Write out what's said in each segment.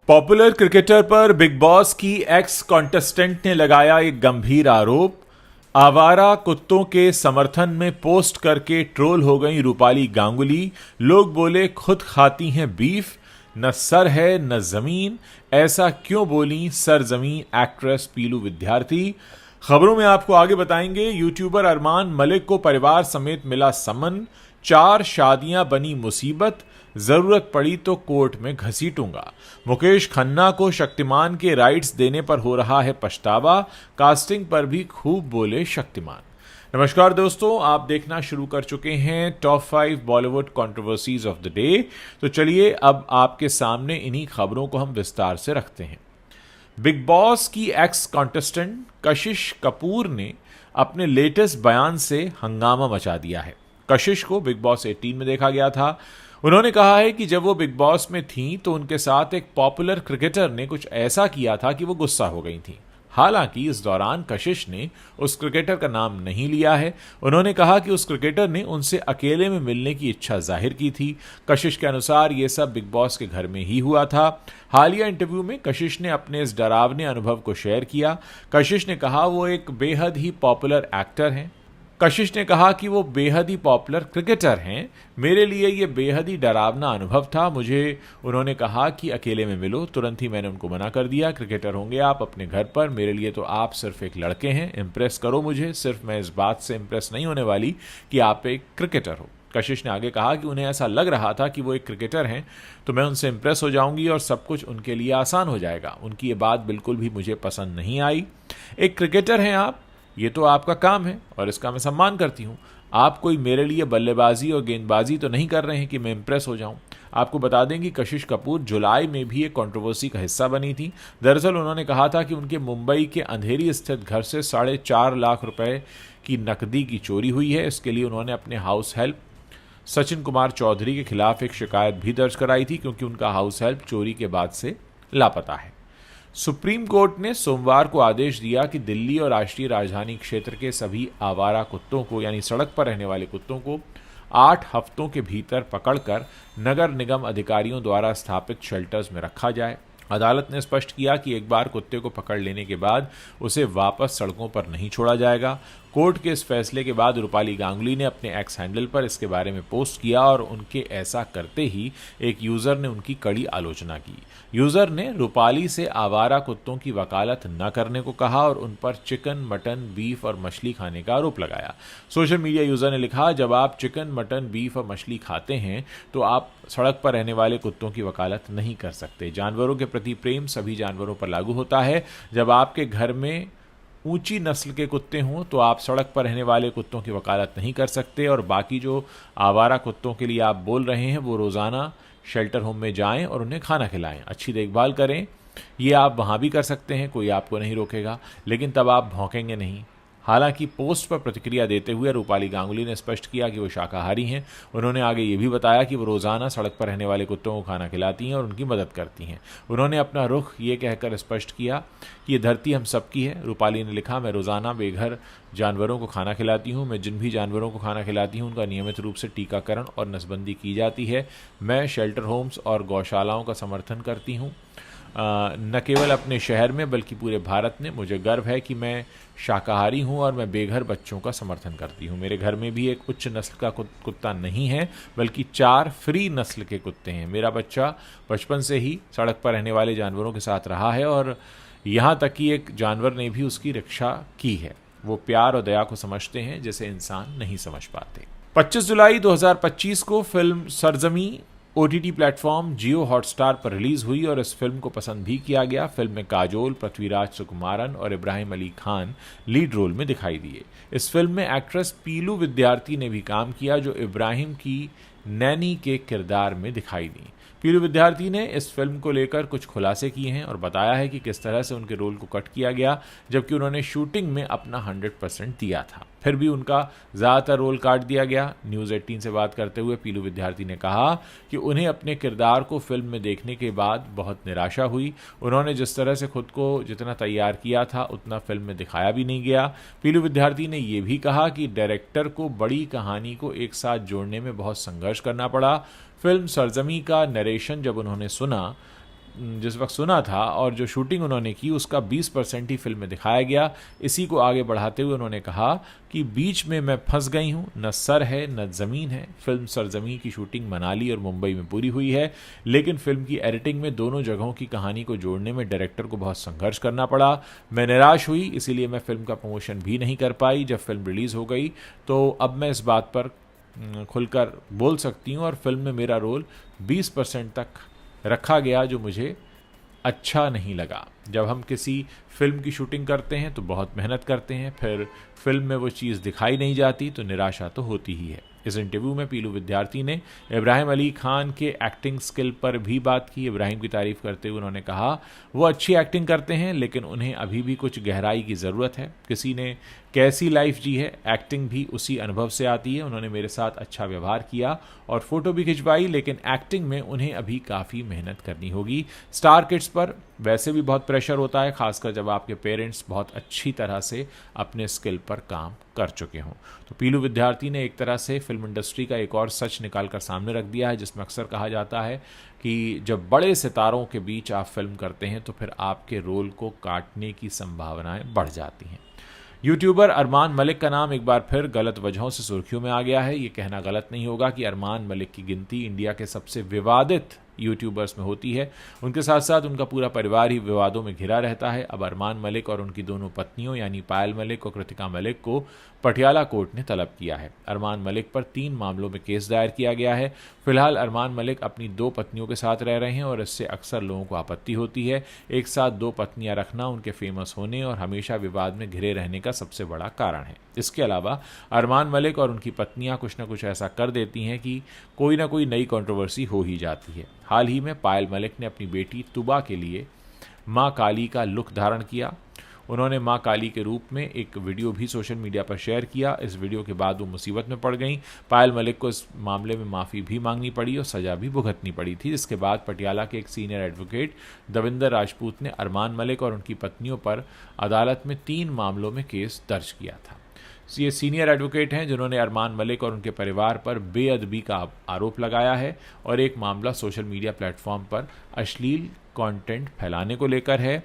Popular cricketer पर big boss की x contestant ने लगाया एक गंभीर आरोप। आवारा कुत्तों के समर्थन में पोस्ट करके ट्रोल हो गई रूपाली गांगुली। लोग बोले खुद खाती हैं बीफ, न सर है न जमीन, ऐसा क्यों बोली सरजमीं एक्ट्रेस पीलू विद्यार्थी। खबरों में आपको आगे बताएंगे। यूट्यूबर अरमान मलिक को परिवार समेत मिला समन, 4 शादियां बनी मुसीबत, जरूरत पड़ी तो कोर्ट में घसीटूंगा। मुकेश खन्ना को शक्तिमान के राइट्स देने पर हो रहा है पछतावा, कास्टिंग पर भी खूब बोले शक्तिमान। नमस्कार दोस्तों, आप देखना शुरू कर चुके हैं top 5 Bollywood controversies of the day. तो चलिए अब आपके सामने इन्हीं खबरों को हम विस्तार से रखते हैं। बिग बॉस की एक्स कॉन्टेस्टेंट कशिश कपूर ने अपने लेटेस्ट बयान से हंगामा मचा दिया है। कशिश को बिग बॉस 18 में देखा गया था। उन्होंने कहा है कि जब वो बिग बॉस में थीं तो उनके साथ एक पॉपुलर क्रिकेटर ने कुछ ऐसा किया था कि वो गुस्सा हो गई थीं। हालांकि इस दौरान कशिश ने उस क्रिकेटर का नाम नहीं लिया है। उन्होंने कहा कि उस क्रिकेटर ने उनसे अकेले में मिलने की इच्छा जाहिर की थी। कशिश के अनुसार ये सब बिग बॉस के घर में ही हुआ था। हालिया इंटरव्यू में कशिश ने अपने इस डरावने अनुभव को शेयर किया। कशिश ने कहा वो एक बेहद ही पॉपुलर एक्टर हैं। कशिश ने कहा कि वो बेहद ही पॉपुलर क्रिकेटर हैं। मेरे लिए ये बेहद ही डरावना अनुभव था। मुझे उन्होंने कहा कि अकेले में मिलो, तुरंत ही मैंने उनको मना कर दिया। क्रिकेटर होंगे आप अपने घर पर, मेरे लिए तो आप सिर्फ एक लड़के हैं। इम्प्रेस करो मुझे, सिर्फ मैं इस बात से इम्प्रेस नहीं होने वाली कि आप एक क्रिकेटर हो। कशिश ने आगे कहा कि उन्हें ऐसा लग रहा था कि वो एक क्रिकेटर हैं तो मैं उनसे इम्प्रेस हो जाऊंगी और सब कुछ उनके लिए आसान हो जाएगा। उनकी ये बात बिल्कुल भी मुझे पसंद नहीं आई। एक क्रिकेटर हैं आप, ये तो आपका काम है और इसका मैं सम्मान करती हूँ। आप कोई मेरे लिए बल्लेबाजी और गेंदबाजी तो नहीं कर रहे हैं कि मैं इंप्रेस हो जाऊं। आपको बता दें कि कशिश कपूर जुलाई में भी एक कंट्रोवर्सी का हिस्सा बनी थी। दरअसल उन्होंने कहा था कि उनके मुंबई के अंधेरी स्थित घर से 4.5 लाख रुपए की नकदी की चोरी हुई है। इसके लिए उन्होंने अपने हाउस हेल्प सचिन कुमार चौधरी के खिलाफ एक शिकायत भी दर्ज कराई थी, क्योंकि उनका हाउस हेल्प चोरी के बाद से लापता है। सुप्रीम कोर्ट ने सोमवार को आदेश दिया कि दिल्ली और राष्ट्रीय राजधानी क्षेत्र के सभी आवारा कुत्तों को, यानी सड़क पर रहने वाले कुत्तों को 8 हफ्तों के भीतर पकड़कर नगर निगम अधिकारियों द्वारा स्थापित शेल्टर्स में रखा जाए। अदालत ने स्पष्ट किया कि एक बार कुत्ते को पकड़ लेने के बाद उसे वापस सड़कों पर नहीं छोड़ा जाएगा। कोर्ट के इस फैसले के बाद रूपाली गांगुली ने अपने एक्स हैंडल पर इसके बारे में पोस्ट किया और उनके ऐसा करते ही एक यूजर ने उनकी कड़ी आलोचना की। यूजर ने रूपाली से आवारा कुत्तों की वकालत न करने को कहा और उन पर चिकन, मटन, बीफ और मछली खाने का आरोप लगाया। सोशल मीडिया यूजर ने लिखा, जब आप चिकन, मटन, बीफ और मछली खाते हैं तो आप सड़क पर रहने वाले कुत्तों की वकालत नहीं कर सकते। जानवरों के प्रति प्रेम सभी जानवरों पर लागू होता है। जब आपके घर में ऊंची नस्ल के कुत्ते हों तो आप सड़क पर रहने वाले कुत्तों की वकालत नहीं कर सकते। और बाकी जो आवारा कुत्तों के लिए आप बोल रहे हैं वो रोज़ाना शेल्टर होम में जाएं और उन्हें खाना खिलाएं, अच्छी देखभाल करें। ये आप वहाँ भी कर सकते हैं, कोई आपको नहीं रोकेगा, लेकिन तब आप भौंकेंगे नहीं। हालांकि पोस्ट पर प्रतिक्रिया देते हुए रूपाली गांगुली ने स्पष्ट किया कि वो शाकाहारी हैं। उन्होंने आगे ये भी बताया कि वो रोज़ाना सड़क पर रहने वाले कुत्तों को खाना खिलाती हैं और उनकी मदद करती हैं। उन्होंने अपना रुख ये कहकर स्पष्ट किया कि ये धरती हम सबकी है। रूपाली ने लिखा, मैं रोज़ाना बेघर जानवरों को खाना खिलाती हूँ। मैं जिन भी जानवरों को खाना खिलाती हूँ उनका नियमित रूप से टीकाकरण और नसबंदी की जाती है। मैं शेल्टर होम्स और गौशालाओं का समर्थन करती हूँ, न केवल अपने शहर में बल्कि पूरे भारत में। मुझे गर्व है कि मैं शाकाहारी हूं और मैं बेघर बच्चों का समर्थन करती हूं। मेरे घर में भी एक उच्च नस्ल का कुत्ता नहीं है, बल्कि 4 फ्री नस्ल के कुत्ते हैं। मेरा बच्चा बचपन से ही सड़क पर रहने वाले जानवरों के साथ रहा है और यहाँ तक कि एक जानवर ने भी उसकी रक्षा की है। वो प्यार और दया को समझते हैं जिसे इंसान नहीं समझ पाते। 25 जुलाई 2025 को फिल्म सरजमीं OTT प्लेटफॉर्म जियो हॉटस्टार पर रिलीज हुई और इस फिल्म को पसंद भी किया गया। फिल्म में काजोल, पृथ्वीराज सुकुमारन और इब्राहिम अली खान लीड रोल में दिखाई दिए। इस फिल्म में एक्ट्रेस पीलू विद्यार्थी ने भी काम किया, जो इब्राहिम की नैनी के किरदार में दिखाई दी। पीलू विद्यार्थी ने इस फिल्म को लेकर कुछ खुलासे किए हैं और बताया है कि किस तरह से उनके रोल को कट किया गया, जबकि उन्होंने शूटिंग में अपना 100% दिया था, फिर भी उनका ज़्यादातर रोल काट दिया गया। न्यूज़ 18 से बात करते हुए पीलू विद्यार्थी ने कहा कि उन्हें अपने किरदार को फिल्म में देखने के बाद बहुत निराशा हुई। उन्होंने जिस तरह से खुद को जितना तैयार किया था उतना फिल्म में दिखाया भी नहीं गया। पीलू विद्यार्थी ने यह भी कहा कि डायरेक्टर को बड़ी कहानी को एक साथ जोड़ने में बहुत संघर्ष करना पड़ा। फिल्म सरजमी का नरेशन जब उन्होंने सुना जिस वक्त सुना था और जो शूटिंग उन्होंने की उसका 20% ही फिल्म में दिखाया गया। इसी को आगे बढ़ाते हुए उन्होंने कहा कि बीच में मैं फंस गई हूँ, न सर है न ज़मीन है। फिल्म सरजमी की शूटिंग मनाली और मुंबई में पूरी हुई है, लेकिन फिल्म की एडिटिंग में दोनों जगहों की कहानी को जोड़ने में डायरेक्टर को बहुत संघर्ष करना पड़ा। मैं निराश हुई, इसीलिए मैं फिल्म का प्रमोशन भी नहीं कर पाई। जब फिल्म रिलीज़ हो गई तो अब मैं इस बात पर खुलकर बोल सकती हूँ और फिल्म में मेरा रोल 20% तक रखा गया, जो मुझे अच्छा नहीं लगा। जब हम किसी फिल्म की शूटिंग करते हैं तो बहुत मेहनत करते हैं, फिर फिल्म में वो चीज़ दिखाई नहीं जाती तो निराशा तो होती ही है। इस इंटरव्यू में पीलू विद्यार्थी ने इब्राहिम अली खान के एक्टिंग स्किल पर भी बात की। इब्राहिम की तारीफ करते हुए उन्होंने कहा वो अच्छी एक्टिंग करते हैं, लेकिन उन्हें अभी भी कुछ गहराई की ज़रूरत है। किसी ने कैसी लाइफ जी है, एक्टिंग भी उसी अनुभव से आती है। उन्होंने मेरे साथ अच्छा व्यवहार किया और फोटो भी खिंचवाई, लेकिन एक्टिंग में उन्हें अभी काफ़ी मेहनत करनी होगी। स्टार किड्स पर वैसे भी बहुत प्रेशर होता है, खासकर जब आपके पेरेंट्स बहुत अच्छी तरह से अपने स्किल पर काम कर चुके हों। तो पीलू विद्यार्थी ने एक तरह से फिल्म इंडस्ट्री का एक और सच निकाल कर सामने रख दिया है, जिसमें अक्सर कहा जाता है कि जब बड़े सितारों के बीच आप फिल्म करते हैं तो फिर आपके रोल को काटने की संभावनाएं बढ़ जाती हैं। यूट्यूबर अरमान मलिक का नाम एक बार फिर गलत वजहों से सुर्खियों में आ गया है। ये कहना गलत नहीं होगा कि अरमान मलिक की गिनती इंडिया के सबसे विवादित यूट्यूबर्स में होती है। उनके साथ साथ उनका पूरा परिवार ही विवादों में घिरा रहता है। अब अरमान मलिक और उनकी दोनों पत्नियों यानी पायल मलिक और कृतिका मलिक को पटियाला कोर्ट ने तलब किया है। अरमान मलिक पर 3 मामलों में केस दायर किया गया है। फिलहाल अरमान मलिक अपनी 2 पत्नियों के साथ रह रहे हैं और इससे अक्सर लोगों को आपत्ति होती है। एक साथ 2 पत्नियां रखना उनके फेमस होने और हमेशा विवाद में घिरे रहने का सबसे बड़ा कारण है। इसके अलावा अरमान मलिक और उनकी पत्नियां कुछ न कुछ ऐसा कर देती हैं कि कोई ना कोई नई कंट्रोवर्सी हो ही जाती है। हाल ही में पायल मलिक ने अपनी बेटी तुबा के लिए मां काली का लुक धारण किया। उन्होंने मां काली के रूप में एक वीडियो भी सोशल मीडिया पर शेयर किया। इस वीडियो के बाद वो मुसीबत में पड़ गईं। पायल मलिक को इस मामले में माफ़ी भी मांगनी पड़ी और सज़ा भी भुगतनी पड़ी थी, जिसके बाद पटियाला के एक सीनियर एडवोकेट दविंदर राजपूत ने अरमान मलिक और उनकी पत्नियों पर अदालत में 3 मामलों में केस दर्ज किया था। ये सीनियर एडवोकेट हैं जिन्होंने अरमान मलिक और उनके परिवार पर बेअदबी का आरोप लगाया है और एक मामला सोशल मीडिया प्लेटफॉर्म पर अश्लील कंटेंट फैलाने को लेकर है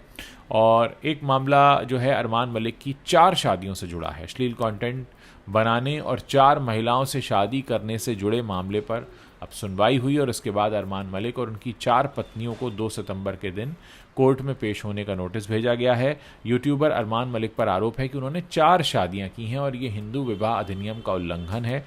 और एक मामला जो है अरमान मलिक की 4 शादियों से जुड़ा है। अश्लील कंटेंट बनाने और 4 महिलाओं से शादी करने से जुड़े मामले पर अब सुनवाई हुई और इसके बाद अरमान मलिक और उनकी 4 पत्नियों को 2 सितंबर के दिन कोर्ट में पेश होने का नोटिस भेजा गया है। यूट्यूबर अरमान मलिक पर आरोप है कि उन्होंने 4 शादियां की हैं और ये हिंदू विवाह अधिनियम का उल्लंघन है।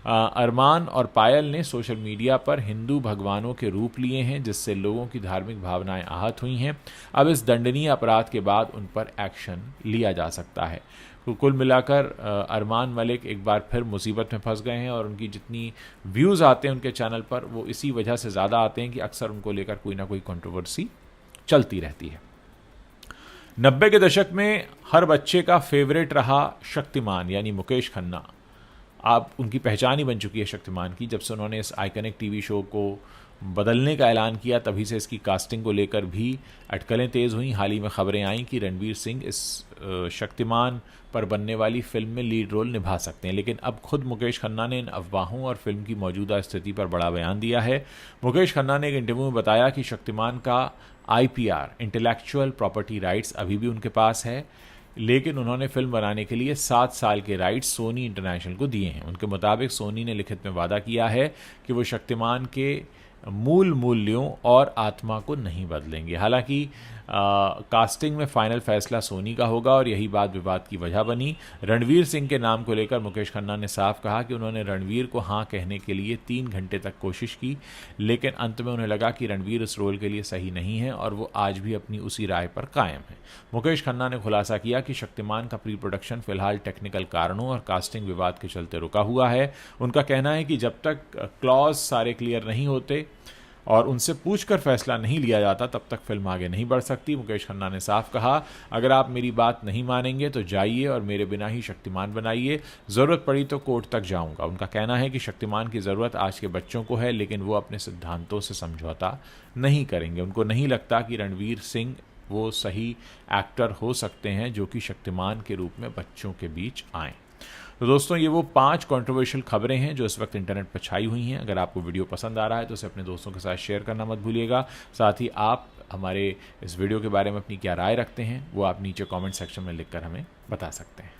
अरमान और पायल ने सोशल मीडिया पर हिंदू भगवानों के रूप लिए हैं, जिससे लोगों की धार्मिक भावनाएं आहत हुई हैं। अब इस दंडनीय अपराध के बाद उन पर एक्शन लिया जा सकता है। तो कुल मिलाकर अरमान मलिक एक बार फिर मुसीबत में फंस गए हैं और उनकी जितनी व्यूज़ आते हैं उनके चैनल पर वो इसी वजह से ज़्यादा आते हैं कि अक्सर उनको लेकर कोई ना कोई कंट्रोवर्सी चलती रहती है। 90 के दशक में हर बच्चे का फेवरेट रहा शक्तिमान यानी मुकेश खन्ना। आप उनकी पहचान ही बन चुकी है शक्तिमान की। जब से उन्होंने इस आइकनिक टीवी शो को बदलने का ऐलान किया तभी से इसकी कास्टिंग को लेकर भी अटकलें तेज़ हुई। हाल ही में खबरें आईं कि रणवीर सिंह इस शक्तिमान पर बनने वाली फिल्म में लीड रोल निभा सकते हैं, लेकिन अब खुद मुकेश खन्ना ने इन अफवाहों और फिल्म की मौजूदा स्थिति पर बड़ा बयान दिया है। मुकेश खन्ना ने एक इंटरव्यू में बताया कि शक्तिमान का IPR इंटेलेक्चुअल प्रॉपर्टी राइट्स अभी भी उनके पास है, लेकिन उन्होंने फिल्म बनाने के लिए 7 साल के राइट्स सोनी इंटरनेशनल को दिए हैं। उनके मुताबिक सोनी ने लिखित में वादा किया है कि वो शक्तिमान के मूल मूल्यों और आत्मा को नहीं बदलेंगे। हालांकि कास्टिंग में फाइनल फैसला सोनी का होगा और यही बात विवाद की वजह बनी। रणवीर सिंह के नाम को लेकर मुकेश खन्ना ने साफ कहा कि उन्होंने रणवीर को हाँ कहने के लिए 3 घंटे तक कोशिश की, लेकिन अंत में उन्हें लगा कि रणवीर इस रोल के लिए सही नहीं है और वो आज भी अपनी उसी राय पर कायम है। मुकेश खन्ना ने खुलासा किया कि शक्तिमान का प्री प्रोडक्शन फिलहाल टेक्निकल कारणों और कास्टिंग विवाद के चलते रुका हुआ है। उनका कहना है कि जब तक क्लॉज सारे क्लियर नहीं होते और उनसे पूछकर फैसला नहीं लिया जाता तब तक फिल्म आगे नहीं बढ़ सकती। मुकेश खन्ना ने साफ कहा, अगर आप मेरी बात नहीं मानेंगे तो जाइए और मेरे बिना ही शक्तिमान बनाइए, ज़रूरत पड़ी तो कोर्ट तक जाऊंगा। उनका कहना है कि शक्तिमान की ज़रूरत आज के बच्चों को है, लेकिन वो अपने सिद्धांतों से समझौता नहीं करेंगे। उनको नहीं लगता कि रणवीर सिंह वो सही एक्टर हो सकते हैं जो कि शक्तिमान के रूप में बच्चों के बीच आएँ। तो दोस्तों ये वो 5 कंट्रोवर्शियल खबरें हैं जो इस वक्त इंटरनेट पर छाई हुई हैं। अगर आपको वीडियो पसंद आ रहा है तो उसे अपने दोस्तों के साथ शेयर करना मत भूलिएगा। साथ ही आप हमारे इस वीडियो के बारे में अपनी क्या राय रखते हैं वो आप नीचे कमेंट सेक्शन में लिखकर हमें बता सकते हैं।